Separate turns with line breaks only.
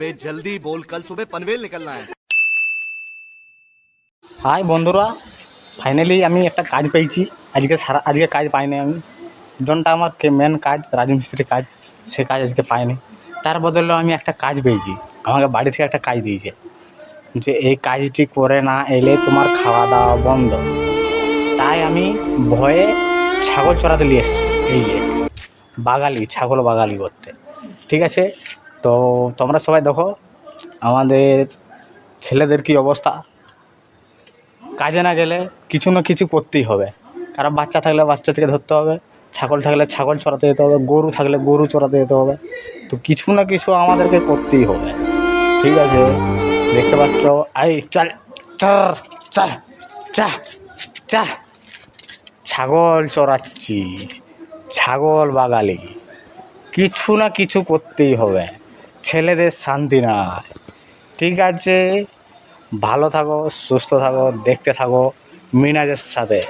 जल्दी बोल, कल सुबह पनवेल निकलना है।
হাই বন্ধুরা, ফাইনালি আমি একটা কাজ পেয়েছি। আজকে কাজ পাইনি আমি, যোনটা আমার মেন কাজ রাজমিস্ত্রি কাজ, সে কাজ আজকে পাইনি। তার বদলে আমি একটা কাজ পেয়েছি। আমাকে বাড়ি থেকে একটা কাজ দিয়েছে যে এই কাজটি করে না এলে তোমার খাওয়া দাওয়া বন্ধ। তাই আমি ভয়ে ছাগল চড়াতে নিয়ে এসেছি, এই যে ছাগল বাগালি করতে। ঠিক আছে, তো তোমরা সবাই দেখো আমাদের ছেলেদের কি অবস্থা। কাজে না গেলে কিছু না কিছু করতেই হবে, কারণ বাচ্চা থাকলে বাচ্চা থেকে ধরতে হবে, ছাগল থাকলে ছাগল চড়াতে যেতে হবে, গরু থাকলে গরু চড়াতে যেতে হবে। তো কিছু না কিছু আমাদেরকে করতেই হবে। ঠিক আছে, দেখতে পাচ্ছ, এই চল চল চা চা চা ছাগল চড়াচ্ছি, ছাগল বাগালি, কিছু না কিছু করতেই হবে, ছেলেদের শান্তি নাই। ঠিক আছে, ভালো থাকো, সুস্থ থাকো, দেখতে থাকো মিনাজের সাথে।